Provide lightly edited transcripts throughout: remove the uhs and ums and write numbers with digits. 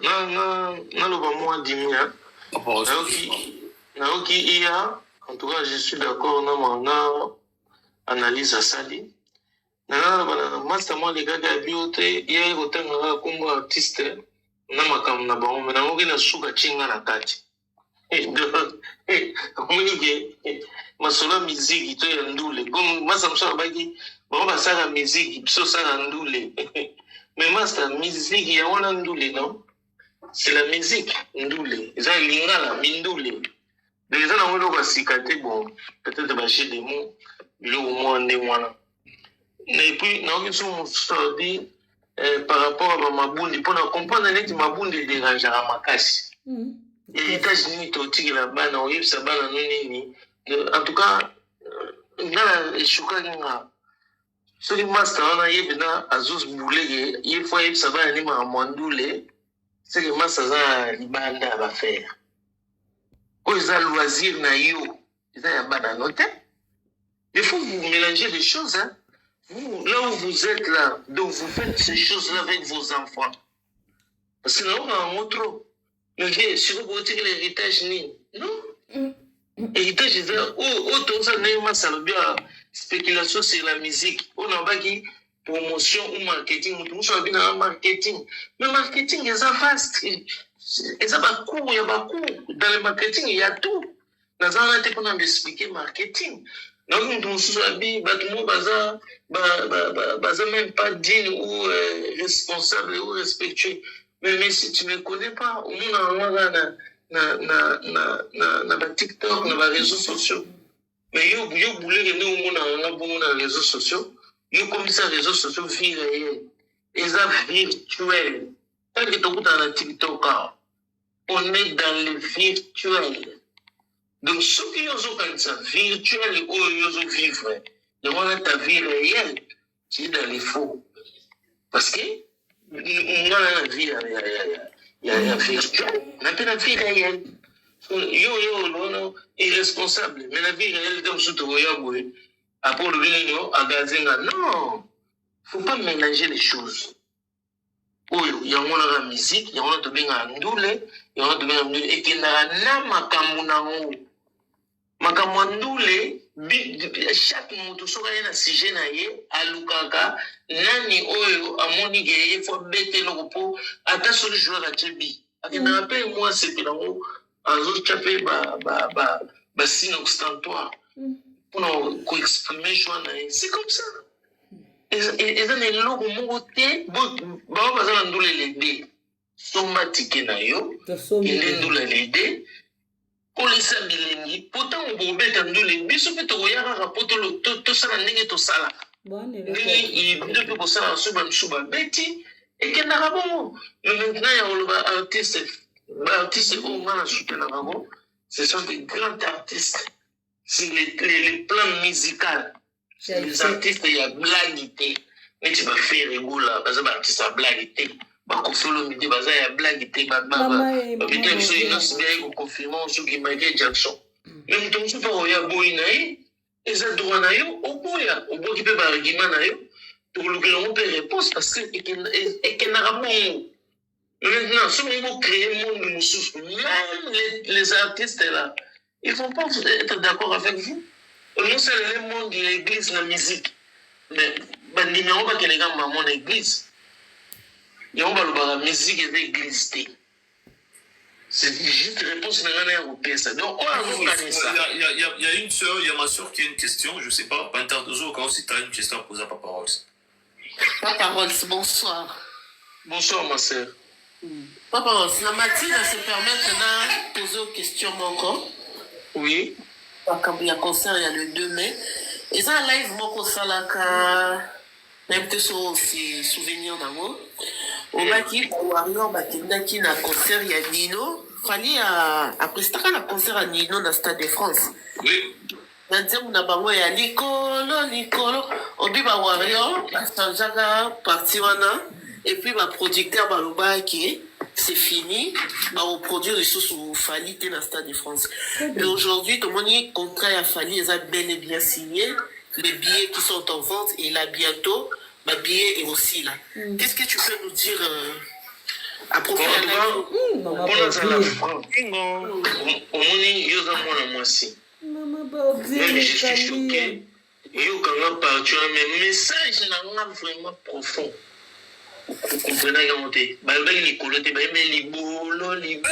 naloba mwa dimi naoki iya en tout cas je suis d'accord na analyse asali naloba na master mwa lekaka ya bio te ye kotangaka kombo artiste na makambo na bango me namoki na suka tinga na kati omonike masolo ya miziki to ya ndule comme masa mosu abaki bango basala miziki biso osala ndule mais master miziki ya wana ndule non c'est la musique ndule eza lingala mindule donc eza nango eloko ya sika te bon peut-être bache de mots biloko mwa nde wana et puis naoki biso mosusu adi par rapport à bamabundi mpona comprendre neti mabundi ederangeaka makasi États-Unis totikela bana oyebisa bana no nini en tout cas ngala eshukaki nga soki master wana ye mpena azobuleke ye fo ayebisa bana ni makambo ndule seke master aza libanda ya bafere oyo eza loisir na yo eza ya bana no te il faut vous mélanger les choses hein. Vous, là où vous êtes là donc vous faites ces choses là avec vos enfants parce que là on a trop mais si vous voulez l'héritage nini non héritage eza oyo toza na yo masalobi ya spéculation sur la musique oyo nabaki promotion ou marketing mutu mosu abi na marketing mais marketing eza vaste eza bacours ya bacours dans le marketing il y a tout naza wana te mpona expliquer marketing donc mutu mosusu abi bato mo baza même pas digne ou responsable ou respectueux mais si tu ne connais pas omona ngaka na batiktok na baréseaux sociaux mais yo buleke nde omona nga bongo na réseaux sociaux yo komisa réseaux sociaux vie réelle eza virtuel tant que tokutana na tiktok on est dans le virtuel donc soki yo ozokanisa virtuel oyo yo ozovivre yango na ta vie réelle tu es dans les faux parce que ngana na vie ya virtuel na mpe na vie réelle yo lono irresponsable mais la vie réelle comme surtout oya boye après le nino agazenga non faut pas mélanger les choses oyo yango na musique yango na tobenga ndule yango na tobenga ndule ekendaka na makambo nango makambo ndule chaque moto soki aye na sujet na ye alukaka nani oyo amoni ke ye fo bete eloko mpo ata soki joueur atie bi akendaka mpe mwa sepela ngo azotya mpe basine oxtantoire mpona koexprime joie na ye c'est comme ça eza na eloko moko te bao baza na ndula elede somba tike na yo ende ndula elede kolisa bilengi po ntango bobeta ndule biso mpe tokoya kaka po tosala ndenge tosalaka ndenge nde mpe kosala so bamisu babeti ekendaka bongo mais maintenant ya koloba artiste oyo nga na soutenaka ngo ce sont des grands artistes sur les plans musical les artistes ya blagi te neti bafere egola baza baartiste ya blagi te bakofolomi te baza ya blagi te babita biso inosi biaye koconfirme soki Michael Jackson me moto mosu mpe oya boyi na ye eza droit na yo oboya oboki mpe baargument na yo tokolukela ngo mpe réponse parce que ekendaka bongo maintenant soki ngo créer monde mosusu même les artistes là ils vont pas être d'accord avec vous non seulement le monde de l'église la musique mais bandimi yango bakeleka mamo na église yango balobaka musique eza église te c'est juste réponse na ngana ya kopesa donc il y a une sœur, il y a ma sœur qui a une question, je sais pas, Pantardozo, quand aussi tu as une question à poser à Papa Rolls. Papa Rolls, bonsoir. Bonsoir ma sœur. Papa Rolls, la Mathilde se permettre de poser une question encore. Oui. Il y a concert, il y a le 2 mai. Et ça, live, moi, ça, là, même que c'est souvenir d'amour. Au baki, Warrior, qui na concert, il y a Nino. Fallait après ça, il y a concert à Nino dans le Stade de France. Oui. Nandiam na bango ya Nicolo. Obi ba Warrior, Sanjaga, parti wana. Et puis, ma producteur, Baloba, qui c'est fini, on produit les choses où Fali était dans le Stade de France. Et aujourd'hui, tout le monde est contrat à Fali, ils ont bel et bien signé. Les billets qui sont en vente, et là, bientôt, ma billet est aussi là. Qu'est-ce que tu peux nous dire Après, mpona azala franc omoni yo oza mwana mwasi même je suis choqué yokanga parti wana mais message na nga vraiment profond okomprenaki yango te bayobaki likolo te bayembe libolo naloba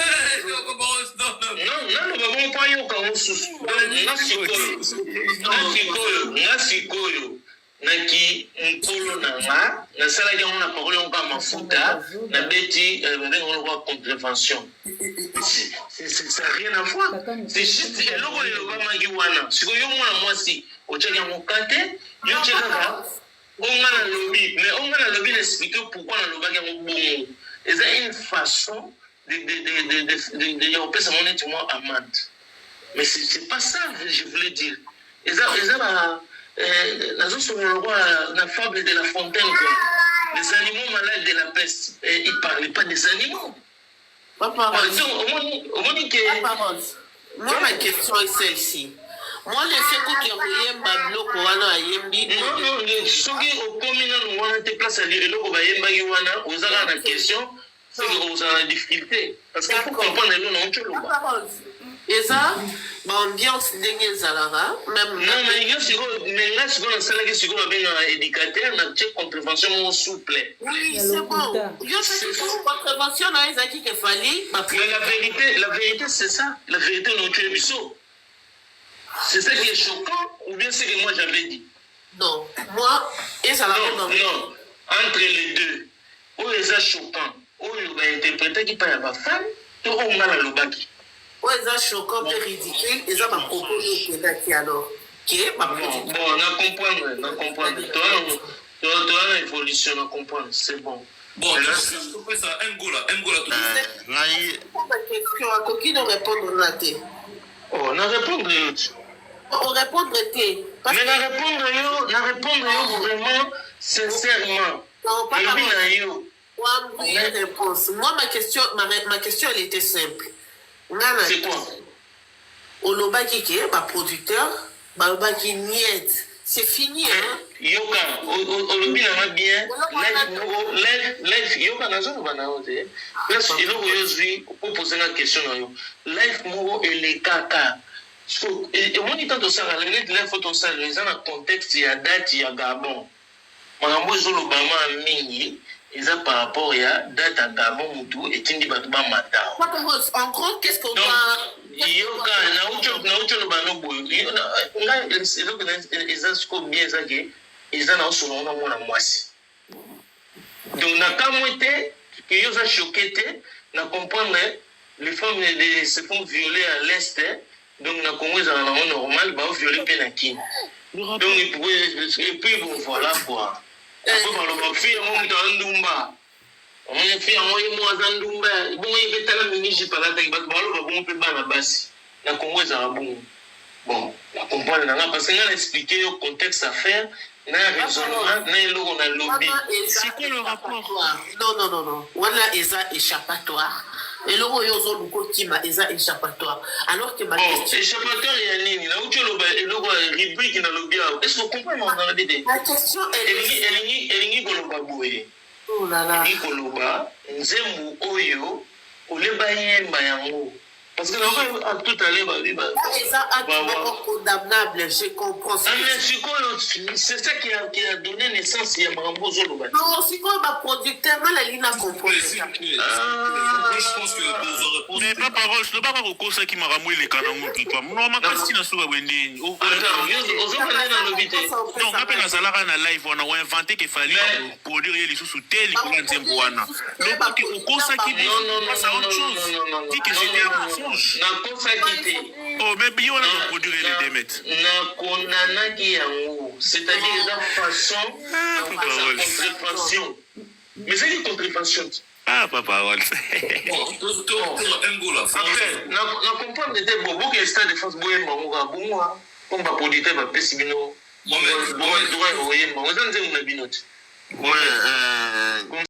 bongo mpo ayoka mosusu nga sikoyo naki nkolo na nga nasalaki yango na parole yango ka mafuta nabeti babenga lokwa contravention ça rien à voir c'est juste eloko elobamaki wana sikoyo yo mwana mwasi otyaki yango ka te yo tie kaka onga na lobi mais onga na lobi naexplike pourquoi nalobaki yango bongo eza une façon de kopesa ngo neti mwa amande mais c'est pas ça je voulais dire eza nazosolola lokwa na fable de la fontaine quoi les animaux malades de la peste ils parlaient pas des animaux. Papa, moi ma question est celle-ci. Moi le fait que tu envoyé ma bloc wana yembi non soki okomi nanu wana te place ali eloko bayembaki wana ozala na question c'est que ozala na difficulté parce qu'il faut comprendre elo na otoloba eza baambiance ndenge ezalaka même non mais yo sikoyo mais nga sikoyo nasalaki sikoyo babengaka éducateur na tie contravention moko souple oui c'est bon yo saki contravention na ezalaki kefali mais la vérité c'est ça la vérité naotue biso c'est ça qui est choquant ou bien c'est que moi j'avais dit non moi ezalaka non entre les deux oyo eza choquant oyo bainterprétaki mpa ya bafemme to oyo nga nalobaki oyo eza choquant mpe ridicule eza bapropos oyo okendaki alors ke bon na comprendre toa na évolution na comprendre c'est bon bon tu fais ça Ngola ngai question akoki de répondre na te na répondre yo ti répondre te mais na répondre yo vraiment sincèrement lobi na yo réponse. Moi, ma question, elle était simple. C'est quoi? Oloba qui est ma producteur, Baloba qui niet. C'est fini, hein? Yoka, Olobi n'a pas bien. Life, Yoka n'a pas de là, il a pour poser la question. Life, Moro et les caca. Et moi, il y ça, les photos, ça, les gens, le contexte, il y a date, il y a Gabon. Marambo, Zolobama, Mini. Eza par rapport à date à Gabon Moutou et Tindi Batouba Mata. En gros, qu'est-ce qu'on doit. Yoka, Naoucho Lobanobo, Eza Sko bien Zagé, Eza Nao Solona Mona Mwasi. Donc, n'a qu'à moitié, que Yosa choqué, n'a comprendre les femmes se font violer à l'Est, donc n'a compris à la normal, bah, violer Pénaki. Donc, et puis bon, voilà quoi. baloba fi yango moto andumba omoni fi yango ye mo aza ndumba bongo yebetala miniji palataki bato baloba bongo mpe bana basi na kongo ezala bongo bon na comprendre nanga parce que nga na expliqué yo contexte affaire na raisonnement na eloko na lobi c'est quoi le rapport non wana eza échappatoire eloko oyo ozoluka okima eza échappatoire alors que ma question échappatoire ya nini nauti oloba eloko ya rubrique na lobi awo est ce que comprendre na lobi te la question elingi koloba boye elingi koloba nzembo oyo oleba yemba yango parce que tout à l'heure c'est condamnable je comprends c'est ça qui a donné naissance à Marambo Zoloba non c'est quoi ma producteur mal elle n'a compris je pense que mais pas parole je ne pas au conseil qui m'a ramoué les canons toi non ma question sur Wendy non rappelle la salara na live on a inventé qu'il fallait produire les sous tel qu'on nzembo wana donc au conseil qui dit c'est autre chose dit que c'était un mensonge oh mais bien on a produire les démètres na konanaki yango c'est-à-dire la façon contrefaçon mais c'est une contrefaçon ah pas parole Ngola na comprendre de bobo que stade de France boye mamoka bongo comme ba producteur ba pesi bino moi droit oye moi nzembo na bino ouais